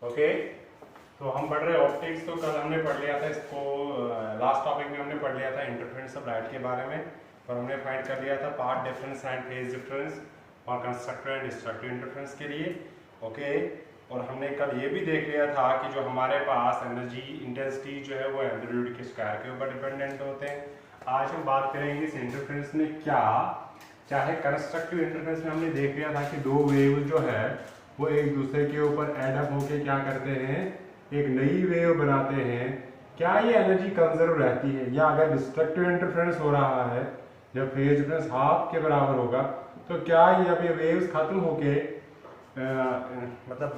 Okay, तो हम पढ़ रहे ऑप्टिक्स। तो कल हमने पढ़ लिया था इसको, लास्ट टॉपिक में हमने पढ़ लिया था इंटरफेरेंस ऑफ लाइट के बारे में, और हमने फाइंड कर लिया था path difference and phase difference और कंस्ट्रक्टिव एंड डिस्ट्रक्टिव इंटरफेरेंस के लिए। ओके, और हमने कल ये भी देख लिया था कि जो हमारे पास एनर्जी इंटेंसिटी जो है वो एम्पलीट्यूड के स्क्वायर के ऊपर डिपेंडेंट होते हैं। आज हम बात करेंगे इस इंटरफेरेंस में क्या, चाहे कंस्ट्रक्टिव इंटरफेरेंस में हमने देख लिया था कि दो वेव जो है वो एक दूसरे के ऊपर एड अप होके क्या करते हैं, एक नई वेव बनाते हैं। क्या ये एनर्जी कंजर्व रहती है, या अगर डिस्ट्रक्टिव इंटरफेरेंस हो रहा है जब फेज डिफरेंस हाफ के बराबर होगा, तो क्या ये अब ये वेव्स खत्म होके मतलब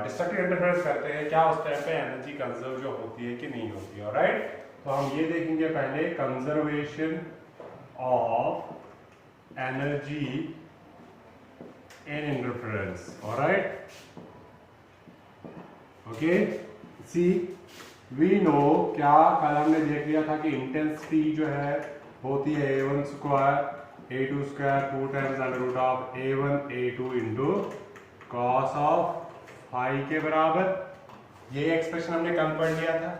डिस्ट्रक्टिव इंटरफेरेंस करते हैं, क्या उस टाइम पे एनर्जी कंजर्व जो होती है कि नहीं होती है। राइट, तो हम ये देखेंगे पहले conservation of energy in interference. Alright, okay, see we know, क्या कल हमने देख लिया था कि इंटेंसिटी जो है होती है A1 square A2 square 2 times under root of A1 A2 into cos of phi के बराबर। ये एक्सप्रेशन हमने कल पढ़ लिया था।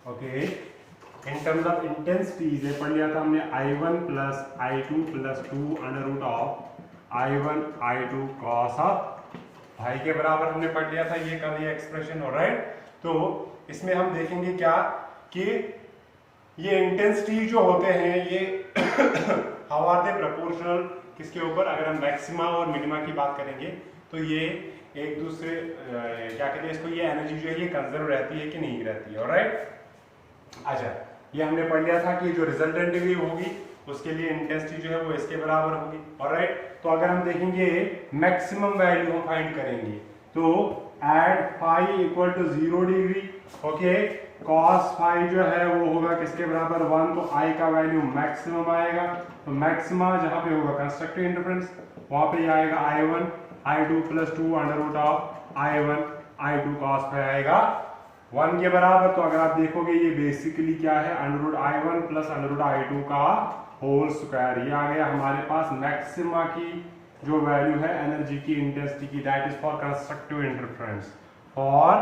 Okay, in terms of intensities ये पढ़ लिया था हमने I1 plus I2 plus 2 under root of I1 I2 cos of phi के बराबर हमने पढ़ लिया था ये कल, ये एक्सप्रेशन। ऑलराइट, तो इसमें हम देखेंगे क्या कि ये इंटेंसिटी जो होते हैं ये हाउ आर दे प्रोपोर्शनल किसके ऊपर। अगर हम मैक्सिमा और मिनिमा की बात करेंगे तो ये एक दूसरे क्या कहते हैं इसको, ये एनर्जी जो है ये कंजर्व रहती है कि नहीं रहती है। ऑलराइट, अच्छा, ये हमने पढ़ लिया था कि जो रिजल्टेंट वेव होगी उसके लिए इंटेंसिटी जो है वो इसके बराबर होगी। ऑलराइट, तो अगर हम देखेंगे मैक्सिमम वैल्यू हम फाइंड करेंगे तो at phi equal to 0 degree, okay, cos phi जो है वो होगा किसके बराबर 1, तो आई का वैल्यू मैक्सिमम आएगा। तो मैक्सिमा जहां पे होगा कंस्ट्रक्टिव इंटरफेरेंस वहां पे आएगा I1 I2 plus 2 under root of I1 I2 cos phi आएगा 1 के बराबर। तो अगर आप देखोगे ये बेसिकली क्या है, under root I1 plus under root I2 का होल स्क्वायर। ये आ गया हमारे पास मैक्सिमा की जो वैल्यू है एनर्जी की इंटेंसिटी की, that is for constructive interference. और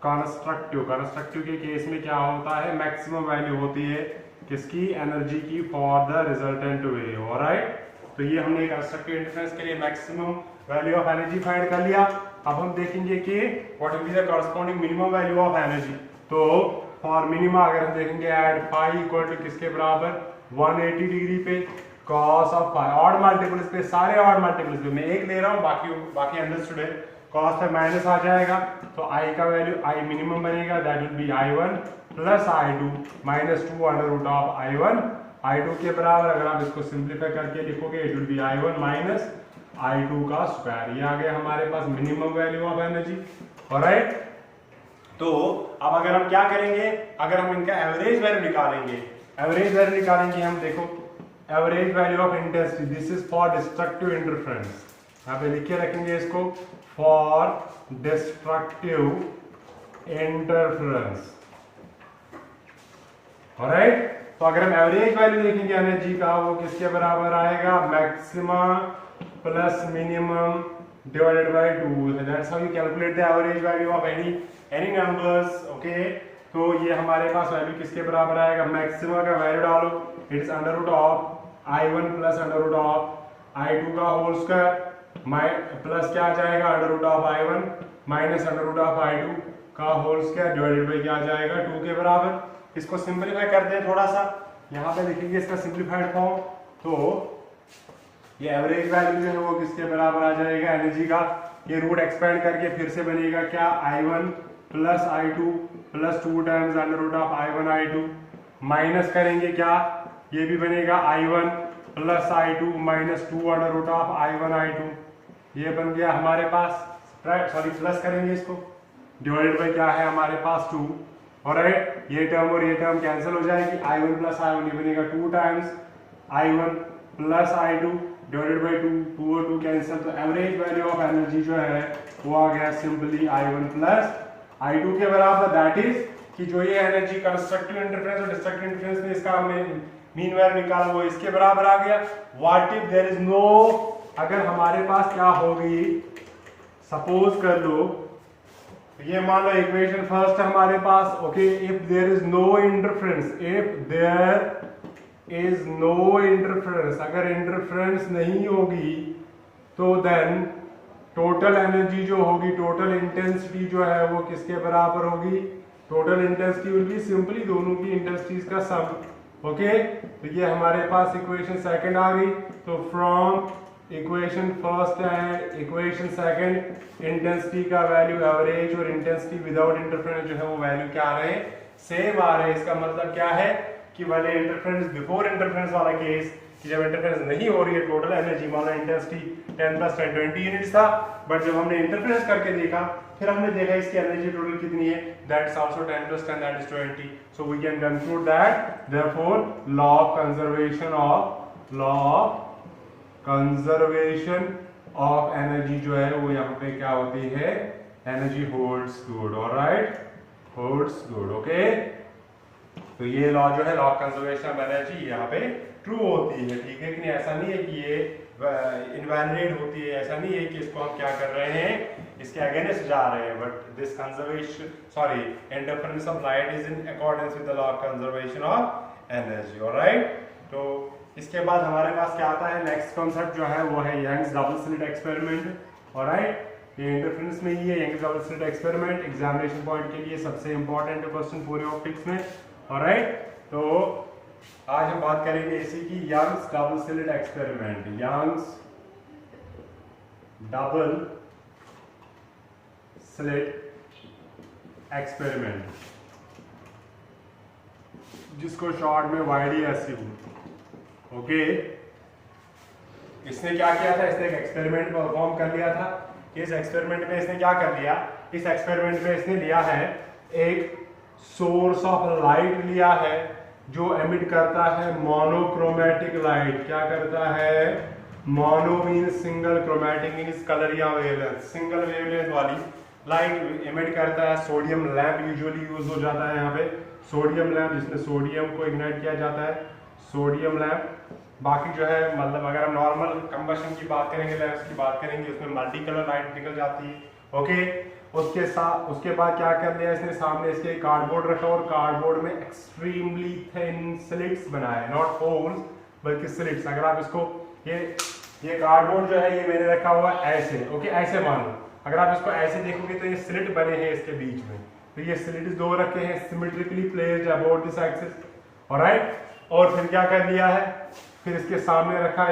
कंस्ट्रक्टिव के केस में क्या होता है, मैक्सिमम वैल्यू होती है किसकी, एनर्जी की for the resultant wave. Alright, तो ये हमने कंस्ट्रक्टिव इंटरफेरेंस के लिए maximum value of energy find कर लिया। अब हम देखेंगे कि what will be the corresponding minimum value of energy. तो फॉर मिनिमा अगर हम देखेंगे एट फाई इक्वल टू किसके बराबर 180 डिग्री पे cos of phi, odd multiples पे, सारे ऑड मल्टीपल्स पे मैं एक ले रहा हूँ, बाकी अंडरस्टूड है। कॉस पे माइनस आ जाएगा तो आई का वैल्यू आई मिनिमम बनेगा, that will be I1 plus I2 minus 2 under root of I1 I2 के बराबर। अगर आप इसको सिंप्लीफाई करके लिखोगे it will be I1 minus I2 का स्क्वायर। ये आ गया हमारे पास minimum value of energy. Alright, तो अब अगर हम क्या करेंगे, अगर हम इनका एवरेज वैल्यू निकालेंगे, एवरेज वैल्यू निकालेंगे हम, देखो average value of intensity, this is for destructive interference. यहाँ पे लिख के रखेंगे इसको, फॉर डिस्ट्रक्टिव इंटरफेरेंस। ऑलराइट, तो अगर हम एवरेज वैल्यू देखेंगे एनर्जी का, वो किसके बराबर आएगा, maxima plus minimum divided by 2। That's how you calculate the average value of any numbers. Okay, तो ये हमारे पास वैल्यू किसके बराबर आएगा, मैक्सिमा का वैल्यू डालो, it is under root of I1 plus under root of I2 का होल स्क्वायर, प्लस क्या आ जाएगा under root of I1 minus under root of I2 का होल स्क्वायर डिवाइडेड बाय क्या आ जाएगा 2 के बराबर। इसको सिंपलीफाई करते हैं थोड़ा सा, यहाँ पे लिखेंगे इसका सिंपलीफाइड फॉर्म। तो ये एवरेज वैल्यू जो है वो किसके बराबर आ जाएगा एनर्जी का, ये रूट एक्सपेंड करके फिर से बनेगा क्या, I1 plus I2 plus 2 times under root of I1 I2 minus करेंगे क्या, ये भी बनेगा I1 plus I2 minus 2 under root of I1 I2। ये बन गया हमारे पास, सॉरी प्लस करेंगे इसको, डिवाइडेड बाय क्या है हमारे पास 2। ऑलराइट, ये टर्म और ये टर्म कैंसिल हो जाएगी, I1 प्लस I1 ये बनेगा 2 times I1 plus I2 divided by 2 और 2 कैंसिल। तो एवरेज वैल्यू ऑफ एनर्जी जो है वो आ गया सिंपली I1 प्लस I2 के बराबर। दैट इज कि जो ये एनर्जी कंस्ट्रक्टिव इंटरफेरेंस और डिस्ट्रक्टिव इंटरफेरेंस में इसका हमने मीन वैल्यू निकाला वो इसके बराबर आ गया। What if there is no, अगर हमारे पास क्या होगी, सपोज कर लो ये मान लो इक्वेशन फर्स्ट है हमारे पास, okay, if there is no interference, if there is no interference, अगर इंटरफेरेंस नहीं होगी तो देन टोटल एनर्जी जो होगी, टोटल इंटेंसिटी जो है वो किसके बराबर होगी, total intensity will be simply दोनों की इंटेंसिटीज का सम, ओके। तो ये हमारे पास इक्वेशन सेकंड आ गई। तो from equation first and equation second intensity का वैल्यू एवरेज और इंटेंसिटी विदाउट इंटरफेरेंस जो है वो वैल्यू क्या आ रहे हैं, सेम आ रहे हैं। इसका मतलब क्या है कि वाले इंटरफेरेंस बिफोर इंटरफेरेंस वाला केस कि जब इंटरफेरेंस नहीं हो रही है टोटल एनर्जी मान लो इंटेंसिटी 10 + 10 20 यूनिट्स था, बट जब हमने इंटरफेरेंस करके देखा फिर हमने देखा इसकी एनर्जी टोटल कितनी है, that's also 10 + 10 that is 20। So we can conclude that therefore law of conservation of energy जो है वो यहाँ पे क्या होती है, energy holds good, alright, holds good, okay. तो ये लॉ जो है law of conservation of energy यहाँ पे ट्रू होती है, ठीक है कि नहीं। ऐसा नहीं है कि ये इनवैलिड होती है, ऐसा नहीं है कि इसको हम क्या कर रहे हैं, इसके अगेंस्ट जा रहे हैं, but this conservation sorry interference of light is in accordance with the law of conservation of energy, alright. तो इसके बाद हमारे पास क्या आता है, नेक्स्ट कॉन्सेप्ट जो है वो है Young's double slit experiment, alright. ये इंटरफेरेंस में ही है Young's double slit experiment, examination point के लिए सबसे इंपॉर्टेंट क्वेश्चन पूरे ऑप्टिक्स में, ऑलराइट। तो आज हम बात करेंगे इसी की, Young's double slit experiment, Young's double slit experiment, जिसको शॉर्ट में YDSU, ओके। इसने क्या किया था, इसने एक एक्सपेरिमेंट परफॉर्म कर लिया था। इस एक्सपेरिमेंट में इसने क्या कर लिया, इस एक्सपेरिमेंट में इसने लिया है एक सोर्स ऑफ लाइट लिया है जो एमिट करता है मोनोक्रोमेटिक लाइट। क्या करता है, mono mean single, chromatic mean colour या वेवलेंथ, सिंगल वेवलेंथ वाली लाइट एमिट करता है। सोडियम लैंप यूजुअली यूज हो जाता है यहाँ पे, सोडियम लैंप जिसमें सोडियम को इग्नाइट किया जाता है, सोडियम लैंप। बाकी जो है मतलब अगर हम नॉर्मल कंबशन की बात करेंगे, लैंप्स की बात करेंगे, उसमें मल्टी कलर लाइट निकल जाती है, ओके। उसके बाद क्या कर लिया इसने, सामने इसके कार्डबोर्ड रखा और कार्डबोर्ड में एक्सट्रीमली थिन स्लिट्स बनाए, नॉट होल्स बल्कि स्लिट्स। अगर आप इसको ये कार्डबोर्ड जो है ये मैंने रखा हुआ ऐसे, ओके, ऐसे मान लो। अगर आप इसको ऐसे देखोगे तो ये स्लिट बने हैं इसके बीच में, तो ये स्लिट्स दो रखे हैं symmetrically placed about this axis, alright. और फिर क्या कर लिया है, फिर इसके सामने रखा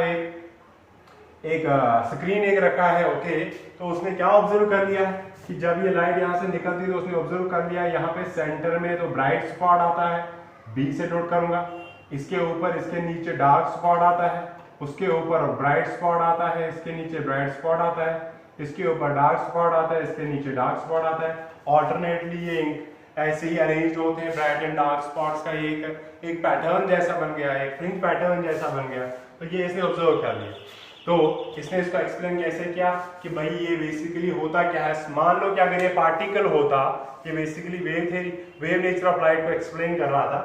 एक स्क्रीन एक रखा है, ओके। तो उसने क्या ऑब्जर्व कर लिया कि जब ये लाइट यहाँ से निकलती है तो उसने ऑब्जर्व कर लिया यहाँ पे सेंटर में तो ब्राइट स्पॉट आता है, बी से नोट करूंगा, इसके ऊपर इसके नीचे डार्क स्पॉट आता है, उसके ऊपर ब्राइट स्पॉट आता है, इसके नीचे ब्राइट स्पॉट आता है, इसके ऊपर डार्क स्पॉट आता है, इसके नीचे डार्क स्पॉट आता है। ऑल्टरनेटली ये ऐसे ही अरेंज होते हैं ब्राइट एंड डार्क स्पॉट्स का, एक पैटर्न जैसा बन गया, एक फ्रिंज पैटर्न जैसा बन गया। तो ये इसने ऑब्जर्व कर लिया। तो इसने इसको एक्सप्लेन कैसे किया कि भाई ये बेसिकली होता क्या है। मान लो कि अगर ये पार्टिकल होता, ये basically wave nature of light को एक्सप्लेन कर रहा था,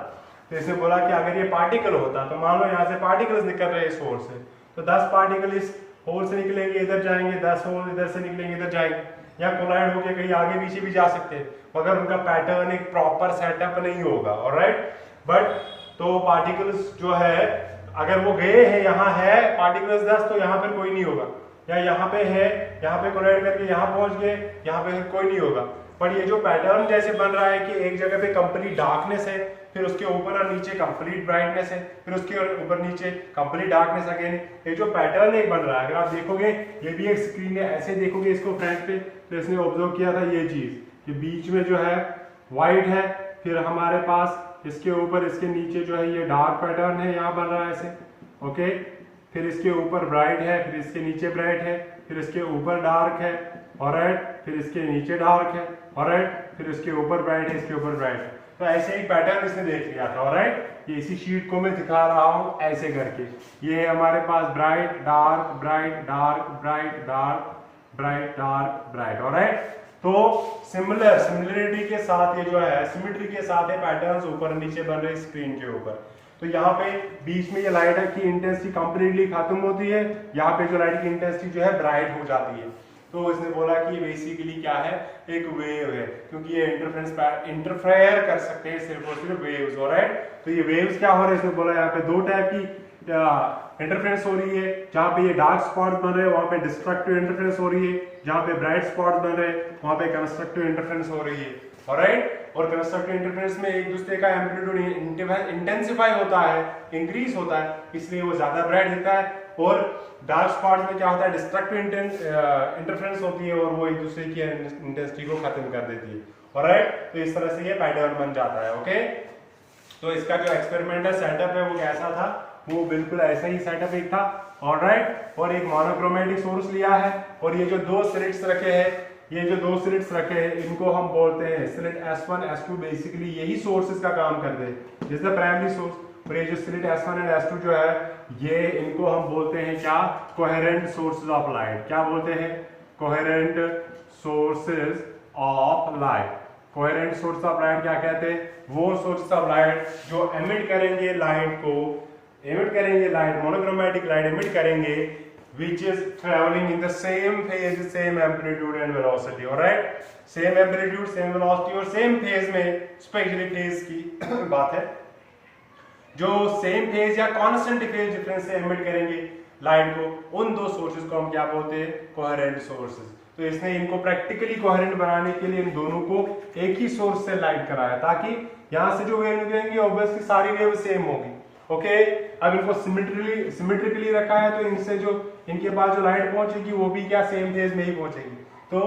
तो इसने बोला कि अगर ये पार्टिकल होता तो मान लो यहाँ से पार्टिकल्स निकल रहे हैं इस होल से, तो 10 पार्टिकल इस होल से निकलेंगे इधर जाएंगे, 10 होल इधर से निकलेंगे इधर जाएंगे, या कोलाइड होके कहीं आगे पीछे भी जा सकते हैं, मगर उनका पैटर्न एक प्रॉपर सेटअप नहीं होगा, ऑलराइट। बट तो पार्टिकल्स जो है अगर वो गए हैं, यहाँ है पार्टिकल्स 10 तो यहाँ पर कोई नहीं होगा, या यहाँ पे है, यहाँ पे कोलाइड करके यहाँ पहुंच गए, यहाँ पे कोई नहीं होगा। पर ये जो पैटर्न जैसे बन रहा है कि एक जगह पे कंप्लीट डार्कनेस है, फिर उसके ऊपर और नीचे कंप्लीट ब्राइटनेस है, फिर उसके ऊपर नीचे कंप्लीट डार्कनेस अगेन, ये जो पैटर्न एक बन रहा है, अगर आप देखोगे ये भी एक स्क्रीन है, ऐसे देखोगे इसको फ्रंट पे, तो इसने ऑब्जर्व किया था ये चीज कि बीच में जो है व्हाइट है, फिर हमारे पास इसके ऊपर इसके नीचे जो है ये डार्क पैटर्न है, यहाँ बन रहा है ऐसे, ओके। फिर इसके ऊपर ब्राइट है, फिर इसके नीचे ब्राइट है, फिर इसके ऊपर डार्क है, ऑलराइट, फिर इसके नीचे डार्क है, ऑलराइट, फिर इसके ऊपर ब्राइट है, इसके ऊपर ब्राइट है। तो ऐसे ही पैटर्न इसने देख लिया था, ऑलराइट। ये इसी शीट को मैं दिखा रहा हूँ ऐसे करके, ये है हमारे पास bright dark bright dark bright dark bright dark bright, alright. तो सिमिलरिटी के साथ ये जो है सिमिट्री के साथ है पैटर्न्स ऊपर नीचे बन रहे स्क्रीन के ऊपर। तो यहाँ पे बीच में ये लाइट की इंटेंसिटी कंप्लीटली खत्म होती है, यहाँ पे जो लाइट की इंटेंसिटी जो है ब्राइट हो जाती है। तो इसने बोला कि ये बेसिकली क्या है, एक वेव है, क्योंकि ये इंटरफेयर कर सकते हैं सिर्फ और सिर्फ वेव्स। ऑलराइट, तो ये वेव्स क्या हो रहे हैं, इसने बोला यहाँ पे दो टाइप की इंटरफेरेंस हो रही है। जहाँ पे ये डार्क स्पॉट बन रहे हैं वहां पे डिस्ट्रक्टिव इंटरफेरेंस हो रही है, जहाँ पे ब्राइट स्पॉट बन रहे हैं वहां पे कंस्ट्रक्टिव इंटरफेरेंस हो रही है। ऑलराइट, और कंस्ट्रक्टिव इंटरफेरेंस में एक दूसरे का एम्पलीट्यूड इंटेंसिफाई होता है, इंक्रीज होता है, इसलिए वो ज्यादा ब्राइट दिखता है। और डार्क स्पॉट में क्या होता है, डिस्ट्रक्टिव इंटरफेरेंस होती है और वो एक दूसरे की इंटेंसिटी को खत्म कर देती है। ऑलराइट, तो इस तरह से ये पैटर्न बन जाता है। ओके, तो इसका जो एक्सपेरिमेंटल सेटअप है वो कैसा था, वो बिल्कुल ऐसा ही सेटअप एक था। ऑलराइट, और एक मोनोक्रोमेटिक सोर्स लिया है, और ये जो दो स्लिट्स रखे हैं, ये जो दो स्लिट्स रखे हैं इनको हम बोलते हैं स्लिट S1 S2। बेसिकली यही सोर्सेज का काम करते हैं, दिस द प्राइमरी सोर्स। और ये जो स्लिट S1 एंड S2 जो है, ये इनको हम बोलते हैं क्या, कोहेरेंट सोर्सेज ऑफ लाइट। क्या बोलते हैं, coherent sources of light. Coherent source of light क्या कहते हैं, वो सोर्सेज ऑफ लाइट जो एमिट करेंगे लाइट को, एमिट करेंगे लाइट, मोनोक्रोमेटिक लाइट एमिट करेंगे, which is traveling in the same phase, same amplitude and velocity. alright, same amplitude, same velocity और same phase में, स्पेशली phase की बात है, जो same phase या constant phase difference से एमिट करेंगे लाइट को, उन दो सोर्सेज को हम क्या बोलते हैं, कोहेरेंट सोर्सेज। तो इसने इनको प्रैक्टिकली कोहेरेंट बनाने के लिए इन दोनों को एक ही सोर्स से लाइट कराया, ताकि यहाँ से जो वेव निकलेंगी ऑब्वियसली सारी वेव सेम होगी। ओके, अब इनको सिमेट्रिकली रखा है, तो इनसे जो इनके पास जो लाइट पहुंचेगी वो भी क्या, सेम फेज में ही पहुंचेगी। तो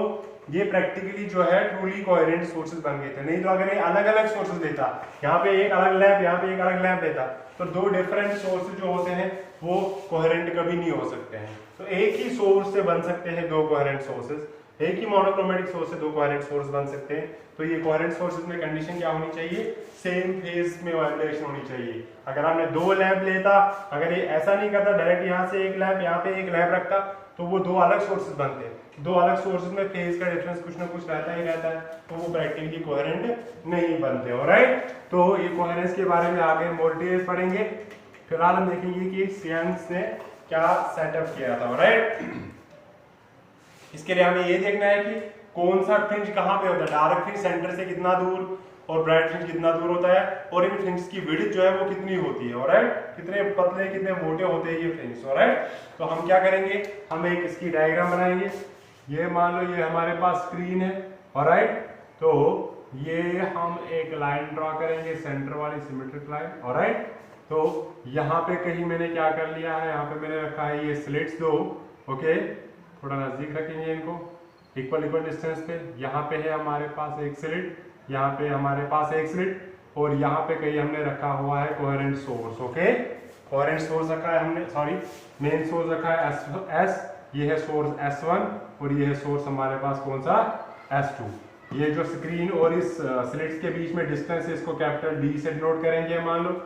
ये प्रैक्टिकली जो है ट्रूली कोहेरेंट सोर्सेज बन गए थे। नहीं तो अगर ये अलग अलग सोर्सेज देता, यहाँ पे एक अलग लैंप, यहाँ पे एक अलग लैंप देता, तो दो डिफरेंट सोर्सेज जो होते हैं वो कोहेरेंट कभी नहीं हो सकते हैं। तो एक ही सोर्स से बन सकते हैं दो कोहेरेंट सोर्सेज, एक ही मोनोक्रोमेटिक सोर्स से दो कोहेरेंट सोर्स बन सकते हैं। तो ये कोहेरेंट सोर्सेज में कंडीशन क्या होनी चाहिए, सेम फेज में वाइब्रेशन होनी चाहिए। अगर आपने दो लैंप लेता, अगर ये ऐसा नहीं करता, डायरेक्ट यहाँ से एक लैंप यहाँ पे एक लैंप रखता, तो वो दो अलग सोर्सेज बनते हैं। दो अलग सोर्सेज में फेज का डिफरेंस कुछ ना कुछ रहता ही रहता है, तो वो प्रैक्टिकली कोहेरेंट नहीं बनते। ऑलराइट, तो ये कोहेरेंस के बारे में आगे मोर डिटेल्स पढ़ेंगे। फिलहाल हम देखेंगे कि सियंस ने क्या सेटअप किया था। ऑलराइट, इसके लिए हमें ये देखना है कि कौन सा फ्रिंज कहाँ पे होता है, डार्क फ्रिंज सेंटर से कितना दूर और ब्राइट फ्रिंज कितना दूर होता है, और इन फ्रिंज की विड्थ जो है वो कितनी होती है। ऑलराइट, कितने पतले कितने मोटे होते हैं ये फ्रिंज। ऑलराइट, तो हम क्या करेंगे, हम एक इसकी डायग्राम बनाएंगे। ये मान लो ये हमारे पास स्क्रीन है। ऑलराइट, तो ये हम एक लाइन ड्रॉ करेंगे, सेंटर वाली सिमेट्रिक लाइन। ऑलराइट, तो यहाँ पे कहीं मैंने क्या कर लिया है, यहाँ पे मैंने रखा है ये स्लिट्स दो। ओके, थोड़ा नजदीक रखेंगे इनको, इक्वल डिस्टेंस पे। यहाँ पे है हमारे पास एक स्लिट, यहाँ पे हमारे पास एक स्लिट, और यहाँ पे कहीं हमने रखा हुआ है coherent source. Okay, coherent source रखा है हमने, सॉरी मेन सोर्स रखा है S, ये है सोर्स S1, और ये है सोर्स हमारे पास कौन सा, S2। ये जो स्क्रीन और इस स्लिट्स के बीच में डिस्टेंस है, इसको कैपिटल D से डिनोट करेंगे मान लो।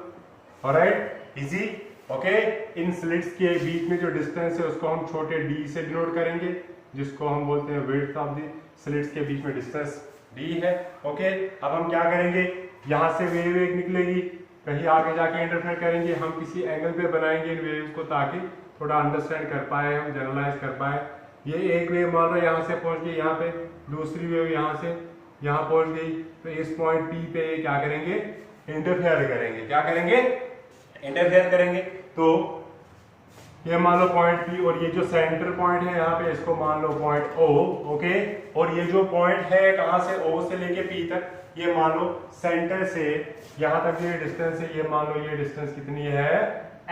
Alright, easy. ओके, इन स्लिट्स के बीच में जो डिस्टेंस है उसको हम छोटे d से डिनोट करेंगे, जिसको हम बोलते हैं विड्थ ऑफ द स्लिट्स के बीच में डिस्टेंस d है। ओके, अब हम क्या करेंगे, यहाँ से वेव एक निकलेगी, कहीं आगे जाके इंटरफेयर करेंगे, हम किसी एंगल पे बनाएंगे इन वेव्स को, ताकि थोड़ा अंडरस्टैंड कर पाए, हम जनरलाइज कर पाए। ये एक वेव मान लो यहाँ से पहुंच गई यहाँ पे, दूसरी वेव यहाँ से यहाँ पहुंच गई, तो इस पॉइंट P पे क्या करेंगे, इंटरफेयर करेंगे। क्या करेंगे, इंटरफेयर करेंगे। तो ये मान लो पॉइंट P, और ये जो सेंटर पॉइंट है यहाँ पे, इसको मान लो पॉइंट O। ओके, और ये जो पॉइंट है कहाँ से, O से लेके P तक, ये मान लो सेंटर से यहाँ तक ये डिस्टेंस है, ये मान लो ये डिस्टेंस कितनी है,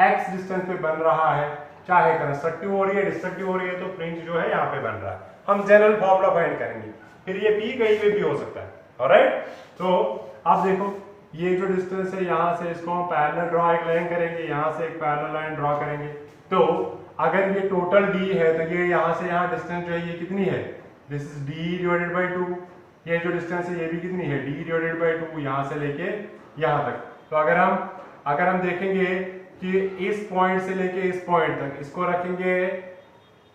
x डिस्टेंस पे बन रहा है। चाहे कंस्ट्रक्टिव हो रही है, डिस्ट्रक्टिव हो रही है, तो फ्रिंज जो है यहाँ पे बन रहा है। हम जनरल फॉर्मूला फाइंड करेंगे, फिर ये P कहीं पे भी हो सकता है। ऑलराइट, तो आप देखो ये जो डिस्टेंस है यहाँ से, इसको हम पैरेलल ड्रॉ एक लाइन करेंगे, यहाँ से एक पैरेलल लाइन ड्रॉ करेंगे। तो अगर ये टोटल d है, तो ये यहाँ से यहाँ डिस्टेंस जो है ये कितनी है, this is d divided by 2। ये जो डिस्टेंस है ये भी कितनी है, d डिवाइडेड बाई 2, यहाँ से लेके यहाँ तक। तो अगर हम देखेंगे कि इस पॉइंट से लेके इस पॉइंट तक, इसको रखेंगे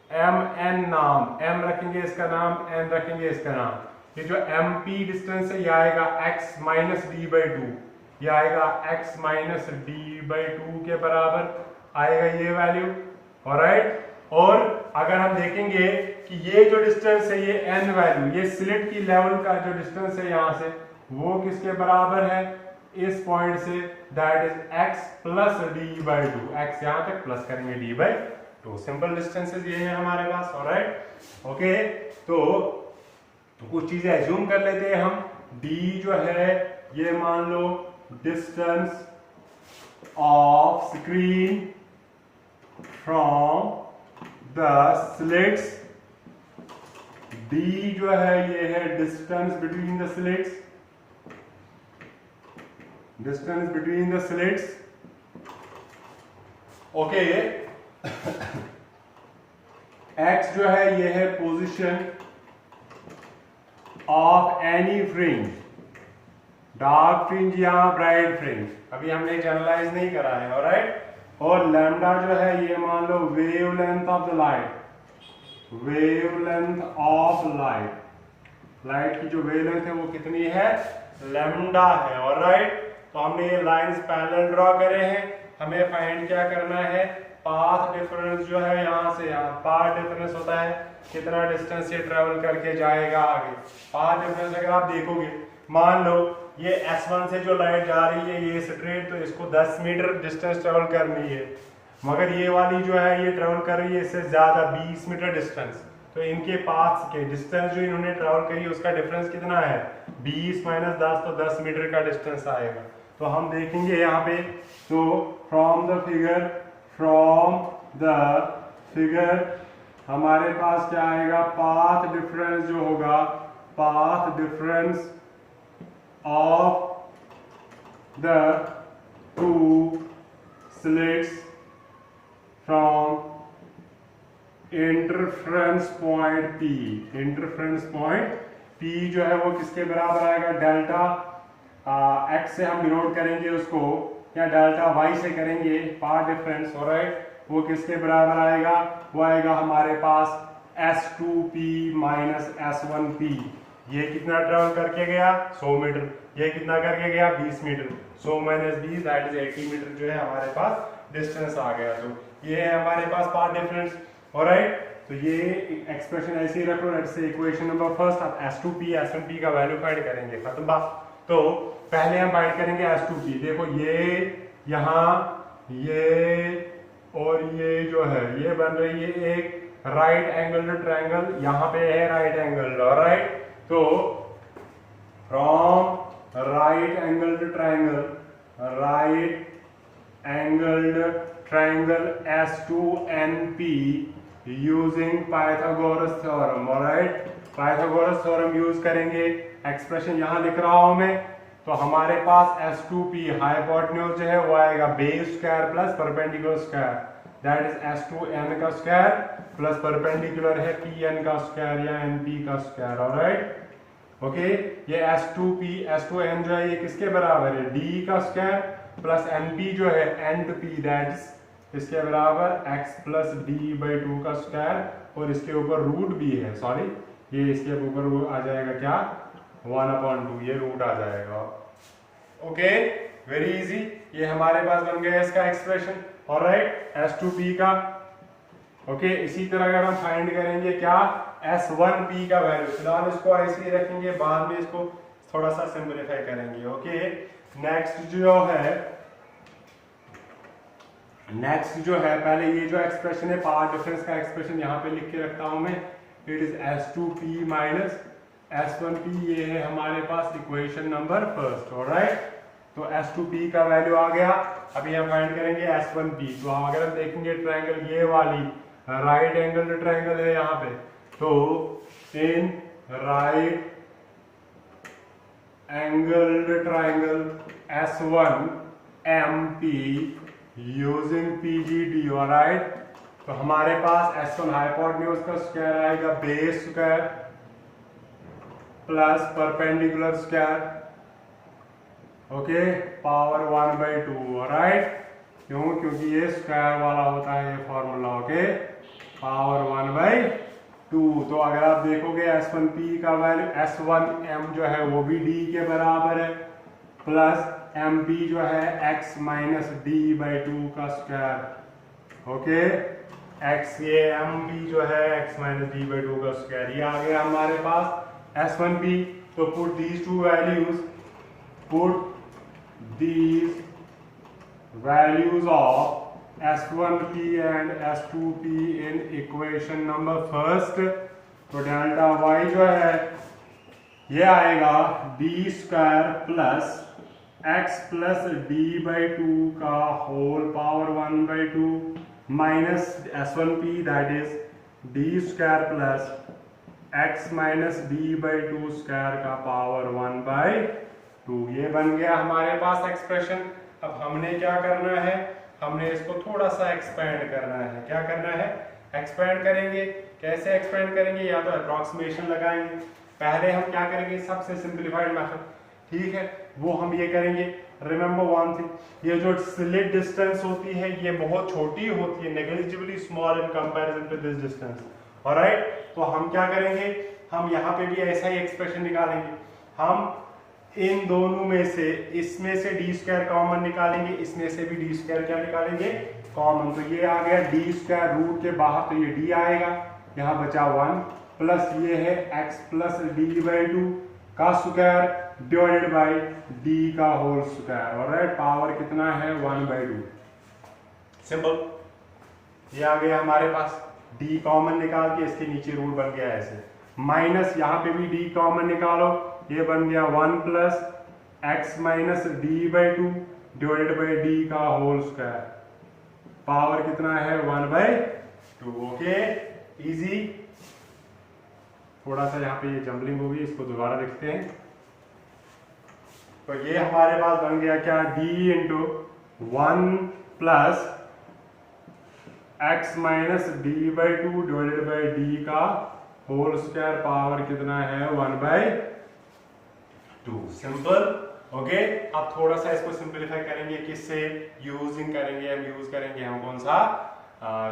mn नाम, m रखेंगे इसका नाम, n रखेंगे इसका नाम। ये जो mp डिस्टेंस है ये आएगा x माइनस d बाई 2। ये आएगा x माइनस d/2 के बराबर आएगा ये वैल्यू। ऑलराइट, और अगर हम देखेंगे कि ये जो डिस्टेंस है ये n वैल्यू, ये स्लिट की लेवल का जो डिस्टेंस है यहाँ से वो किसके बराबर है, इस पॉइंट से, that is x plus d/2। x यहाँ तक प्लस करेंगे d/2। सिंपल डिस्टेंसेस ये है हमारे पास। ऑलराइट, ओके, तो कुछ चीजें एज्यूम कर लेते हैं हम। d जो है ये मान लो distance of screen from the slits, d जो है ये है distance between the slits, distance between the slits. Okay, x जो है ये है position of any fringe, dark fringe या ब्राइट फ्रिंज, अभी हमने जनरलाइज नहीं करा है। ऑलराइट, और लैम्डा जो है ये मान लो wavelength of the light, wavelength of light, light की जो वेवलेंथ है वो कितनी है, लैम्डा है। ऑलराइट, तो हमने ये लाइंस पैरेलल ड्रॉ करे हैं, हमें फाइंड क्या करना है, पाथ डिफरेंस जो है यहाँ से यहाँ, पाथ डिफरेंस होता है कितना डिस्टेंस ये ट्रेवल करके जाएगा आगे। पाथ डिफरेंस अगर आप देखोगे, मान लो ये S1 से जो लाइट जा रही है ये स्ट्रेट, तो इसको 10 मीटर डिस्टेंस ट्रेवल करनी है, मगर ये वाली जो है ये ट्रेवल कर रही है इससे ज्यादा 20 मीटर डिस्टेंस। तो इनके पाथ्स के डिस्टेंस जो इन्होंने ट्रेवल करी उसका डिफरेंस कितना है, 20 माइनस 10, तो 10 मीटर का डिस्टेंस आएगा। तो हम देखेंगे यहाँ पे, तो फ्रॉम द फिगर हमारे पास क्या आएगा, पाथ डिफरेंस जो होगा, path difference of the two slits from interference point P, interference point P जो है वो किसके बराबर आएगा, डेल्टा x से हम डिनोट करेंगे उसको, या डेल्टा y से करेंगे पाथ डिफरेंस। ऑलराइट, वो किसके बराबर आएगा, वो आएगा हमारे पास S2P माइनस S1P। ये कितना ट्रेवल करके गया, 100 मीटर, ये कितना करके गया, 20 metre, 100 minus 20 that is 80 metre जो है हमारे पास डिस्टेंस आ गया। तो ये है हमारे पास पाथ डिफरेंस। ऑलराइट, तो ये एक्सप्रेशन ऐसे ही रख लो, let's say equation number first. अब S2P S1P का वैल्यू फाइंड करेंगे, खत्म बात। तो पहले हम फाइंड करेंगे S2P। देखो ये यहाँ ये और ये जो है ये बन रही है एक राइट एंगल ट्रायंगल, यहाँ पे है राइट एंगल। ऑलराइट, तो from right angled triangle S2NP using Pythagoras theorem. Alright, Pythagoras theorem use करेंगे। एक्सप्रेशन यहां लिख रहा हूं मैं, तो हमारे पास S2P हाइपोटेन्यूज जो है वो आएगा base square plus perpendicular square, that is S2N का स्क्वायर प्लस परपेंडिकुलर है PN का स्क्वायर या NP का स्क्वायर। ऑलराइट, ओके, ये S2N जो है ये किसके बराबर है, D का स्क्वायर प्लस NP जो है N2P, दैट इज इसके बराबर x प्लस d/2 का स्क्वायर, और इसके ऊपर रूट भी है, सॉरी ये इसके ऊपर आ जाएगा क्या, 1/2, ये रूट आ जाएगा। ओके, वेरी इजी, ये हमारे पास बन गया इसका एक्सप्रेशन। ऑलराइट, S2P का। ओके, इसी तरह अगर हम फाइंड करेंगे क्या, S1P का वैल्यू, फिलहाल इसको ऐसे ही रखेंगे, बाद में इसको थोड़ा सा सिंपलीफाई करेंगे। ओके, नेक्स्ट जो है पहले ये जो एक्सप्रेशन है पाथ डिफरेंस का एक्सप्रेशन यहाँ पे लिख के रखता हूं मैं, it is S2P minus S1P, ये है हमारे पास इक्वेशन नंबर फर्स्ट। ऑलराइट, तो S2P का वैल्यू आ गया। अभी हम फाइंड करेंगे S1P। तो अगर हम देखेंगे ट्रायंगल ये वाली राइट एंगल ट्रायंगल है यहाँ पे, तो in right angle triangle S1MP using PGD। Alright, तो हमारे पास S1 हाइपोटेन्यूज का स्क्वायर आएगा base square plus perpendicular square, okay, power 1/2। Alright, क्यों, क्योंकि ये स्क्वायर वाला होता है ये फॉर्मूला। Okay, power 1/2। तो अगर आप देखोगे S1P का वैल्यू, S1M जो है वो भी D के बराबर है, प्लस एम बी जो है x minus D by two का स्क्वायर। ओके, x ये एम बी जो है x minus D by two का स्क्वायर, ये आ गया हमारे पास S1b। तो put these two values, put these values of S1p and S2p in equation number first. तो डेल्टा y जो है ये आएगा D square plus X plus D by two का whole power 1/2 minus S1p that is D square plus x minus D by to square का power 1/2। ये बन गया हमारे पास एक्सप्रेशन। अब हमने क्या करना है, हमने इसको थोड़ा सा एक्सपेंड करना है। क्या करना है, एक्सपेंड करेंगे। कैसे एक्सपेंड करेंगे, या तो अप्रॉक्सीमेशन लगाएंगे। पहले हम क्या करेंगे, सबसे सिंपलीफाइड मेथड, ठीक है, वो हम ये करेंगे। रिमेंबर वन थिंग, ये जो स्लिट डिस्टेंस होती है ये बहुत छोटी होती है, negligibly small in comparison to this distance. Alright, तो हम क्या करेंगे, हम यहाँ पे भी ऐसा ही एक्सप्रेशन निकालेंगे। हम इन दोनों में से, इसमें से डी स्क्वायर कॉमन निकालेंगे, इसमें से भी डी स्क्वायर क्या निकालेंगे, कॉमन। तो ये आ गया डी स्क्वायर रूट के बाहर, तो ये डी आएगा, यहाँ बचा 1 प्लस ये है x plus D by two का स्क्वायर डिवाइडेड बाई डी का होल स्क्वायर। ऑलराइट, पावर कितना है 1/2। सिंपल, ये आ गया हमारे पास। d कॉमन निकाल के इसके नीचे रूट बन गया ऐसे, माइनस यहाँ पे भी d कॉमन निकालो, ये बन गया 1 plus x minus D by two divided by D का होल स्क्वायर। पावर कितना है 1/2। Okay, easy. थोड़ा सा यहाँ पे ये जम्बलिंग होगी, इसको दोबारा देखते हैं। तो ये हमारे पास बन गया क्या, d into 1 plus x minus D by two divided by D का होल स्क्वायर। पावर कितना है 1/2। सिंपल। ओके, अब थोड़ा सा इसको सिंपलीफाई करेंगे, किससे यूजिंग करेंगे, हम यूज करेंगे हम कौन सा,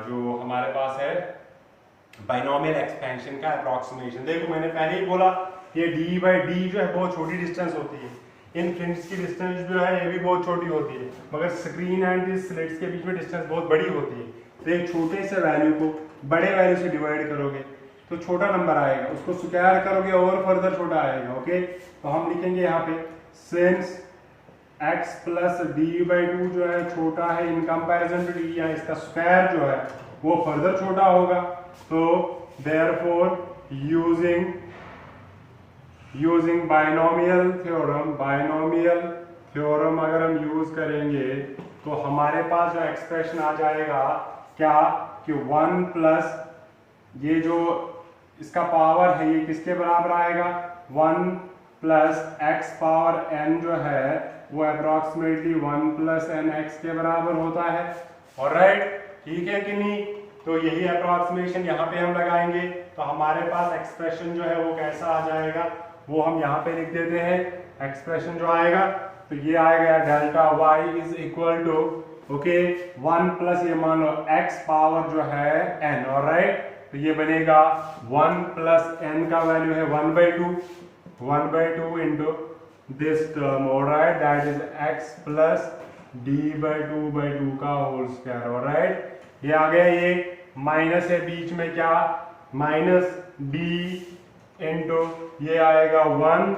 जो हमारे पास है बाइनोमियल एक्सपेंशन का अप्रॉक्सीमेशन। देखो मैंने पहले ही बोला, ये d बाई डी जो है बहुत छोटी डिस्टेंस होती है, इन फ्रिंज की डिस्टेंस जो है ये भी बहुत छोटी होती है, मगर स्क्रीन एंड स्लिट्स के बीच में डिस्टेंस बहुत बड़ी होती है। तो एक छोटे से वैल्यू को बड़े वैल्यू से डिवाइड करोगे तो छोटा नंबर आएगा, उसको स्क्वायर करोगे और फर्दर छोटा आएगा। ओके, तो हम लिखेंगे यहाँ पे since x plus D by to जो है छोटा है इन कंपैरिजन टू डी, या इसका स्क्वायर जो है वो फर्दर छोटा होगा। तो देयरफॉर यूजिंग बाइनोमियल थ्योरम अगर हम यूज करेंगे तो हमारे पास जो एक्सप्रेशन आ जाएगा क्या, कि 1 प्लस ये जो इसका पावर है ये किसके बराबर आएगा, 1 प्लस एक्स पावर n जो है वो अप्रोक्सीमेटली 1 प्लस एन एक्स के बराबर होता है। ऑलराइट, ठीक है कि नहीं। तो यही अप्रोक्सीमेशन यहाँ पे हम लगाएंगे, तो हमारे पास एक्सप्रेशन जो है वो कैसा आ जाएगा, वो हम यहाँ पे लिख देते हैं। एक्सप्रेशन जो आएगा तो ये आएगा delta y is equal to, okay, 1 plus ये मान लो x पावर जो है n। ऑलराइट, तो ये बनेगा 1 प्लस n का वैल्यू है 1/2 into this term. Alright, that is x plus D by two का होल स्क्वायर। ऑलराइट, ये आ गया, ये माइनस है बीच में, क्या, माइनस d इंटू ये आएगा 1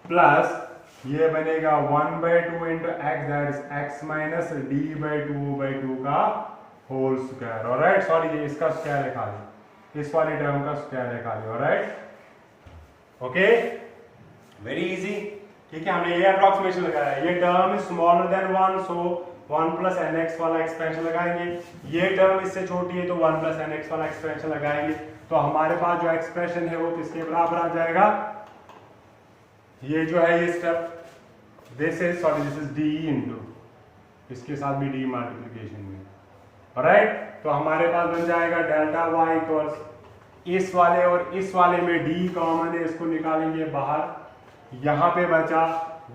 प्लस ये बनेगा 1/2 into x, that is x minus D by two का होल स्क्वायर। ऑलराइट, सॉरी ये इसका स्क्वायर लिखा ली, इस वाली टर्म का स्क्वायर लिखा ली। Alright, okay, very easy. ठीक है, हमने ये अप्रॉक्सीमेशन लगाया है। ये टर्म इज स्मॉलर देन 1, सो 1 प्लस nx वाला एक्सपेंशन लगाएंगे। ये टर्म इससे छोटी है तो 1 प्लस nx वाला एक्सपेंशन लगाएंगे। तो हमारे पास जो एक्सप्रेशन है वो किसके बराबर आ जाएगा, ये जो है ये step, this is d into, इसके साथ भी d मल्टीप्लिकेशन में। ऑलराइट, तो हमारे पास बन जाएगा डेल्टा y इक्वल्स, इस वाले और इस वाले में d कॉमन है, इसको निकालेंगे बाहर। यहाँ पे बचा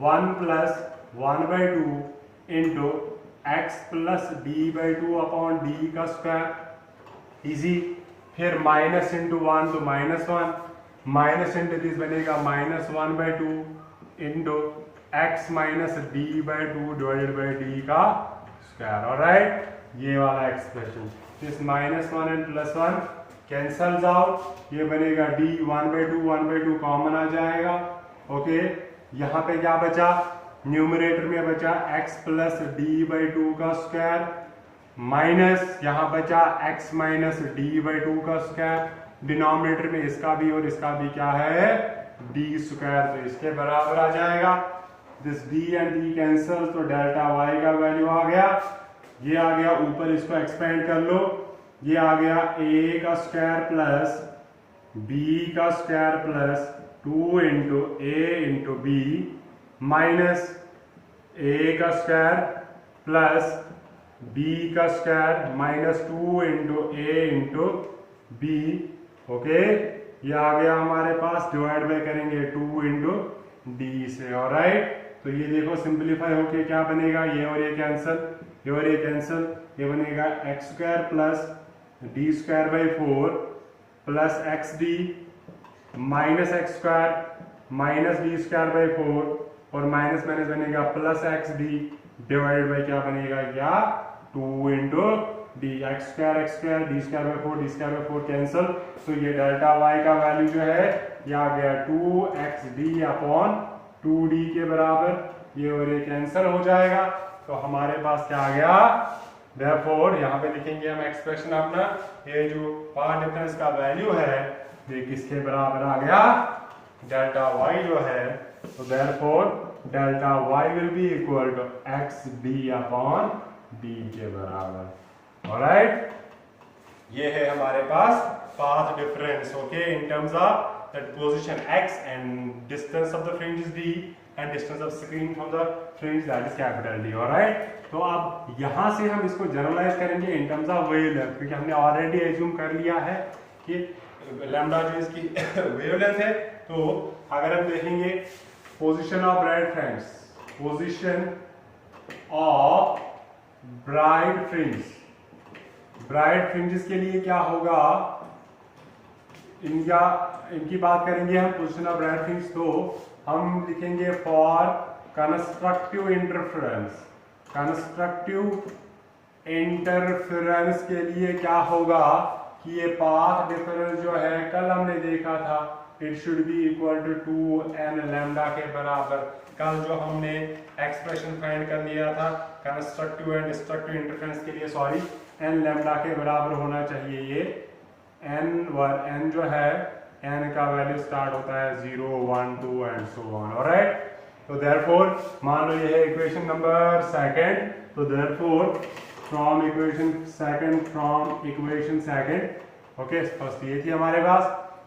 1 plus 1/2 into x plus D by two upon D का स्क्वायर। इजी। फिर माइनस इंटू 1 तो -1, माइनस इंटू दिस बनेगा -1/2 into x minus D by two divided by D का स्क्वायर। ऑलराइट, ये वाला एक्सप्रेशन, इस -1 एंड +1 कैंसल्स आउट, ये बनेगा d 1/2 कॉमन आ जाएगा। ओके, यहाँ पे क्या बचा, न्यूमरेटर में बचा x plus D by two का स्क्वायर माइनस यहाँ बचा x minus D by two का स्क्वायर, डिनोमिनेटर में इसका भी और इसका भी क्या है d स्क्वायर, तो इसके बराबर आ जाएगा। This d and d cancel, तो डेल्टा y का वैल्यू आ गया, ये आ गया ऊपर, इसको एक्सपेंड कर लो, ये आ गया a का स्क्वायर प्लस b का square plus 2 into a into b minus a का स्क्वायर प्लस b का square minus 2 into a into b। Okay, ये आ गया हमारे पास, डिवाइड बाय करेंगे 2 इंटू डी से। ऑलराइट, तो ये देखो सिंप्लीफाई होके क्या बनेगा, ये और ये कैंसल, ये और ये कैंसल, ये बनेगा x square plus D square by 4 plus x D minus x square minus D square by 4 और माइनस माइनस बनेगा plus x D divided by क्या बनेगा, या 2 into D, x square D square by 4 D square by 4 cancel, तो ये delta Y का value जो है ये आ गया 2xd अपॉन 2d के बराबर, ये और ये कैंसल हो जाएगा, तो हमारे पास क्या आ गया, देयरफॉर यहाँ पे लिखेंगे हम एक्सप्रेशन अपना, ये जो पाथ डिफरेंस का वैल्यू है ये किसके बराबर आ गया, डेल्टा y जो है, तो therefore delta y will be equal to xd upon d के बराबर। ऑलराइट, ये है हमारे पास path difference, okay, in terms of that position x and distance of the fringe is d and distance of screen from the fringe that is capital D। Alright, तो अब यहाँ से हम इसको जनरलाइज करेंगे इन टर्म्स ऑफ वेवलेंथ, क्योंकि हमने already assume कर लिया है कि लैम्डा जो इसकी वेवलेंथ है। तो अगर हम देखेंगे position of bright fringe, position of bright fringe, bright fringes के लिए क्या होगा, इनकी बात करेंगे हम पोजीशन ऑफ ब्राइट फ्रिंज, तो हम लिखेंगे for constructive interference, constructive interference के लिए क्या होगा कि ये पाथ डिफरेंस जो है कल हमने देखा था, it should be equal to 2n lambda के बराबर। कल जो हमने एक्सप्रेशन फाइंड कर लिया था कंस्ट्रक्टिव एंड डिस्ट्रक्टिव इंटरफेरेंस के लिए, सॉरी, n लैम्डा के बराबर होना चाहिए ये n जो है n का वैल्यू स्टार्ट होता है 0 1 2 एंड सो ऑन। ऑलराइट, तो देयरफॉर मान लो ये है इक्वेशन नंबर सेकंड, तो therefore from equation second, okay, first ये थी हमारे पास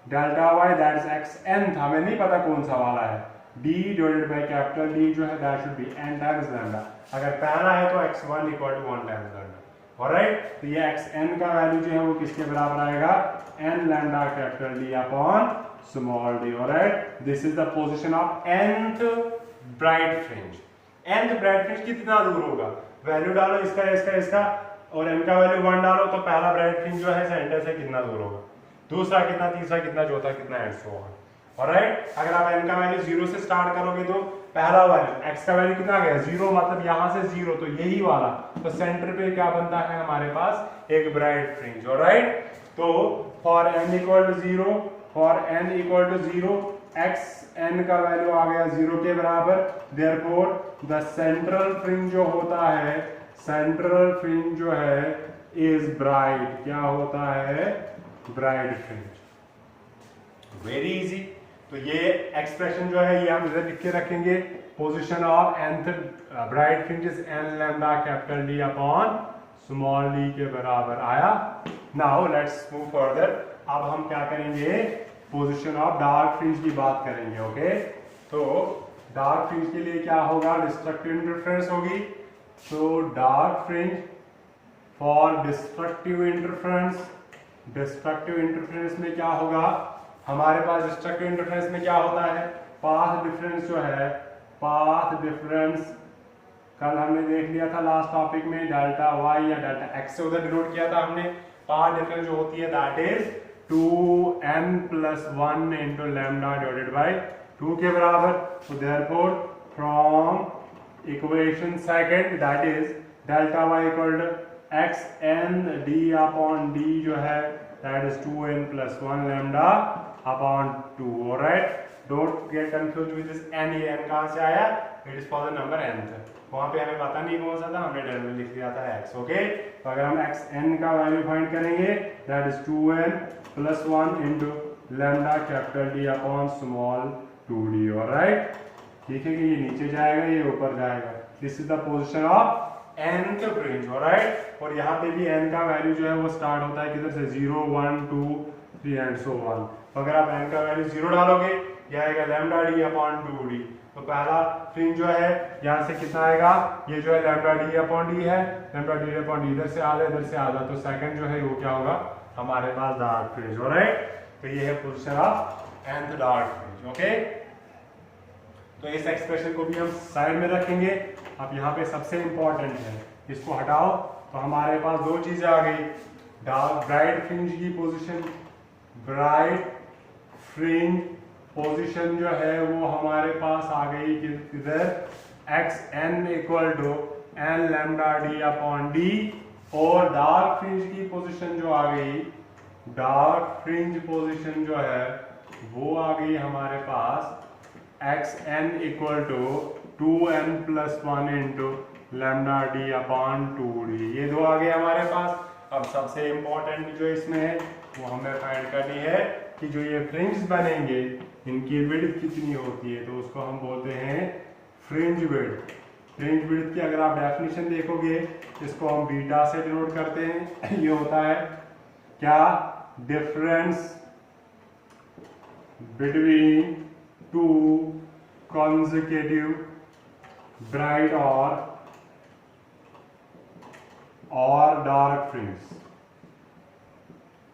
delta Y that is xn था, हमें नहीं पता कौन सा वाला है, d divided by capital D जो है that should be n times lambda, अगर पहला है तो x1 equal to 1 times lambda. Alright, तो ये xn का वैल्यू जो है वो किसके बराबर आएगा, n lambda capital D upon small d। Alright, this is the position of nth bright fringe. nth bright fringe कितना दूर होगा, वैल्यू डालो इसका इसका इसका और n का वैल्यू 1 डालो, तो पहला ब्राइट फ्रिंज जो है सेंटर से कितना दूर होगा, दूसरा कितना, तीसरा कितना, चौथा कितना, एंड सो ऑन। ऑलराइट, अगर आप n का वैल्यू 0 से स्टार्ट करोगे तो पहला वैल्यू x का वैल्यू कितना आ गया 0, मतलब यहां से 0, तो यही वाला, तो सेंटर पे क्या बनता है हमारे पास एक ब्राइट फ्रिंज। ऑलराइट, तो for n equal to 0, for n equal to 0 xn का वैल्यू आ गया 0 के बराबर, देयरफॉर द सेंट्रल फ्रिंज जो होता है, सेंट्रल फ्रिंज जो है इज ब्राइट, क्या होता है, ब्राइट फ्रिंज। वेरी इजी, तो ये एक्सप्रेशन जो है ये हम इधर लिख के रखेंगे, position of nth bright fringe is n lambda capital D upon small d के बराबर आया। नाउ लेट्स मूव फर्दर, अब हम क्या करेंगे, पोजीशन ऑफ डार्क फ्रिंज की बात करेंगे। ओके, तो डार्क फ्रिंज के लिए क्या होगा, डिस्ट्रक्टिव इंटरफेरेंस होगी, तो dark fringe for destructive interference, destructive interference में क्या होगा, हमारे पास डिस्ट्रक्टिव इंटरफेरेंस में क्या होता है, पाथ डिफरेंस जो है, पाथ डिफरेंस कल हमने देख लिया था लास्ट टॉपिक में, डेल्टा वाई या डेल्टा एक्स से उधर डिनोट किया था हमने, पाथ डिफरेंस जो होती है that is 2n + 1 into lambda divided by 2 के बराबर, तो therefore from equation second, that is delta y equal to x n d upon d जो है that is 2n plus 1 lambda upon 2. alright, don't get confused with this n. ये n कहाँ से आया? it is for the number nth. वहाँ पे हमें पता नहीं कौन सा था, हमने डेल में लिख दिया था x. ओके, तो अगर हम x n का वैल्यू फाइंड करेंगे that is 2n plus 1 into lambda capital D upon small 2d. alright, ठीक है कि ये नीचे जाएगा, ये ऊपर जाएगा. This is the position of nth fringe. Alright, और यहाँ पे भी n का वैल्यू जो है वो स्टार्ट होता है किधर से? 0 1 2 3 एंड सो ऑन. तो अगर आप n का वैल्यू 0 डालोगे, ये आएगा लैम्डा d अपॉन 2d. तो पहला फ्रिंज जो है यहाँ से कितना आएगा? ये जो है लैम्डा d अपॉन d है, लैम्डा d अपॉन d इधर से आधा इधर से आधा. तो सेकंड जो है वो क्या होगा हमारे पास? Dark fringe. ऑलराइट, तो ये है position of nth dark fringe. Okay, तो इस एक्सप्रेशन को भी हम साइड में रखेंगे. अब यहाँ पे सबसे इंपॉर्टेंट है, इसको हटाओ तो हमारे पास दो चीजें आ गई. डार्क ब्राइट फ्रिंज की पोजीशन, ब्राइट फ्रिंज पोजीशन जो है वो हमारे पास आ गई किधर? X N equal to n lambda D upon d. और डार्क फ्रिंज की पोजीशन जो आ गई, डार्क फ्रिंज पोजीशन जो है वो आ गई हमारे पास X N equal to 2n plus 1 into lambda d upon 2d. ये दो आ गए हमारे पास. अब सबसे इंपॉर्टेंट जो इसमें है वो हमें फाइंड करनी है कि जो ये फ्रिंज बनेंगे इनकी विड्थ कितनी होती है. तो उसको हम बोलते हैं फ्रिंज विड्थ. फ्रिंज विड्थ की अगर आप डेफिनेशन देखोगे, इसको हम बीटा से डिनोट करते हैं. ये होता है क्या? Difference between two consecutive bright और डार्क फ्रिंज.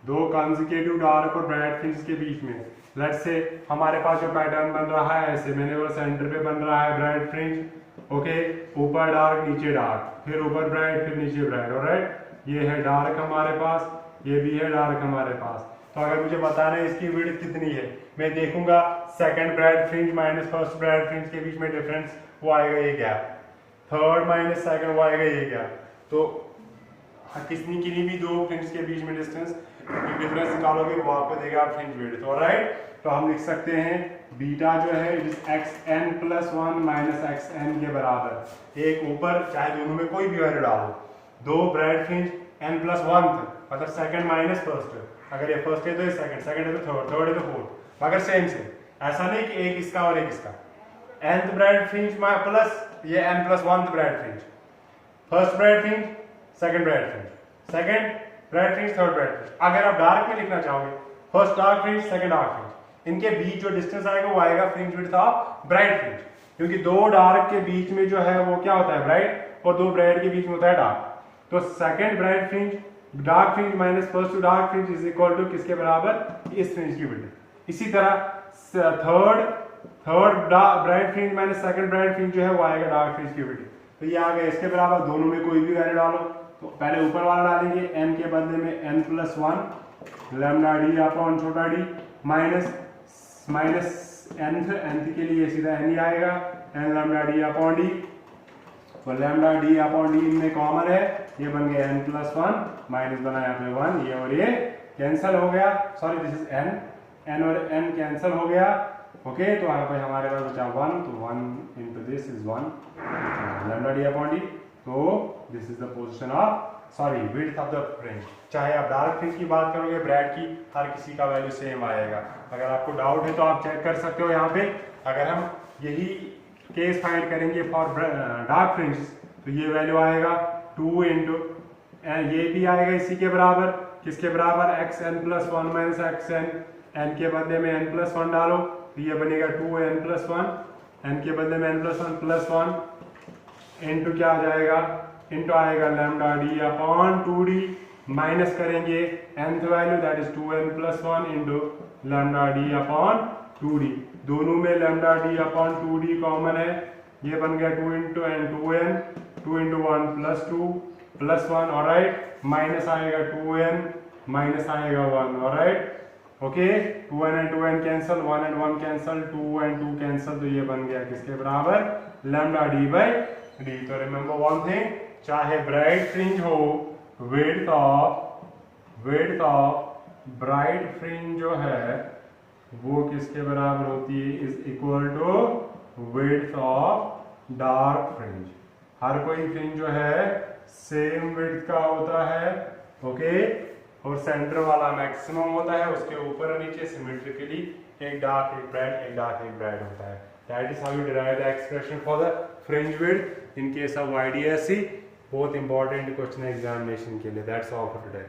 दो कंसेक्यूटिव डार्क और ब्राइट फ्रिंज के बीच में लेट्स से हमारे पास जो पैटर्न बन रहा है ऐसे, मैंने वो सेंटर पे बन रहा है ब्राइट फ्रिंज. ओके, ऊपर डार्क नीचे डार्क, फिर ऊपर ब्राइट फिर नीचे ब्राइट. ऑलराइट, ये है डार्क हमारे पास, ये भी है डार्क हमारे पास. तो अगर मुझे बताना है इसकी विड्थ कितनी है, मैं देखूंगा second bright fringe minus first bright fringe के बीच में डिफरेंस वो आएगा ये गैप, थर्ड माइनस सेकंड वो आएगा ये गैप. तो किसी के लिए भी दो फ्रिंज के बीच में डिफरेंस निकालोगे वो आपको देगा फ्रिंज विड्थ. ऑलराइट, तो हम लिख सकते हैं बीटा जो है it is x n plus 1 minus x n के बराबर. एक ऊपर चाहे दोनों में कोई भी वैल्यू डालो. दो ब्राइट फ्रिंज n प्लस 1 मतलब सेकंड माइनस फर्स्ट. अगर ये फर्स्ट है तो ये सेकंड, सेकंड है तो थर्ड, थर्ड है तो फोर्थ. मगर सेम से ऐसा नहीं कि एक इसका और एक इसका. nth ब्राइट फ्रिंज प्लस ये n plus 1th bright fringe, first bright fringe, second bright fringe, second bright fringe, third bright fringe. अगर आप डार्क में लिखना चाहोगे, first dark fringe, second dark fringe, इनके बीच जो डिस्टेंस आएगा वो आएगा fringe width of bright fringe. क्योंकि दो डार्क के बीच में जो है वो क्या होता है? ब्राइट. और दो ब्राइट के बीच में होता है डार्क. तो second bright fringe dark fringe minus first to dark fringe is equal to किसके बराबर? इस फ्रिंज की विड्थ. इसी तरह third bright fringe minus second bright fringe जो है वो आएगा डार्क फ्रिंज की विड्थ. तो ये आ गया इसके बराबर. दोनों में कोई भी वैल्यू डालो. तो पहले ऊपर वाला डालेंगे n के बदले में n plus 1 lambda D upon छोटा डी माइनस nth के लिए सीधा n ही आएगा n lambda D upon D. तो लैम्डा डी अपॉन डी इनमें कॉमन है, ये बन गया n प्लस 1 माइनस बना यहाँ पे 1. ये और ये कैंसिल हो गया. सॉरी दिस इज n और n कैंसिल हो गया. ओके, तो यहाँ पे हमारे पास बचा 1. तो 1 into this is 1 lambda D upon D. तो this is the position of sorry width of the fringe. चाहे आप डार्क फ्रिंज की बात करोगे ब्राइट की, हर किसी का वैल्यू सेम आएगा. अगर आपको डाउट है तो आप चेक कर सकते हो यहाँ पे. अगर हम यही केस फाइंड करेंगे फॉर डार्क फ्रिंज तो ये वैल्यू आएगा 2 इंटू ये भी आएगा इसी के बराबर. किसके बराबर? X n plus 1 minus x n. N के बदले में n प्लस 1 डालो तो ये बनेगा 2n प्लस 1. n के बदले में n प्लस 1 प्लस 1 इंटू क्या आ जाएगा? इंटू आएगा lambda D upon 2d. Minus करेंगे nth value that is 2n plus 1 into lambda D upon 2d. दोनों में lambda D upon 2d common है. ये बन गया 2 into n 2n 2 into 1 plus 2 plus 1. Alright, minus आएगा 2n माइनस आएगा 1. Alright, okay 2n and 2n cancel, 1 and 1 cancel, 2 and 2 cancel, तो ये बन गया किसके बराबर, लैम्डा डी बाई डी। तो रिमेंबर वन थिंग, चाहे ब्राइट फ्रिंज हो, विड्थ ऑफ ब्राइट फ्रिंज जो है वो किसके बराबर होती है, is equal to width of dark fringe. हर कोई फ्रिंज जो है सेम विड्थ का होता है, ओके, और सेंटर वाला मैक्सिमम होता है, उसके ऊपर और नीचे सिमेट्रिकली एक डार्क एक ब्राइट, एक डार्क एक ब्राइट होता है। That is how you derive the expression for the fringe width in case of YDSC। बहुत इंपॉर्टेंट क्वेश्चन है एग्जामिनेशन के लिए। That's all for today.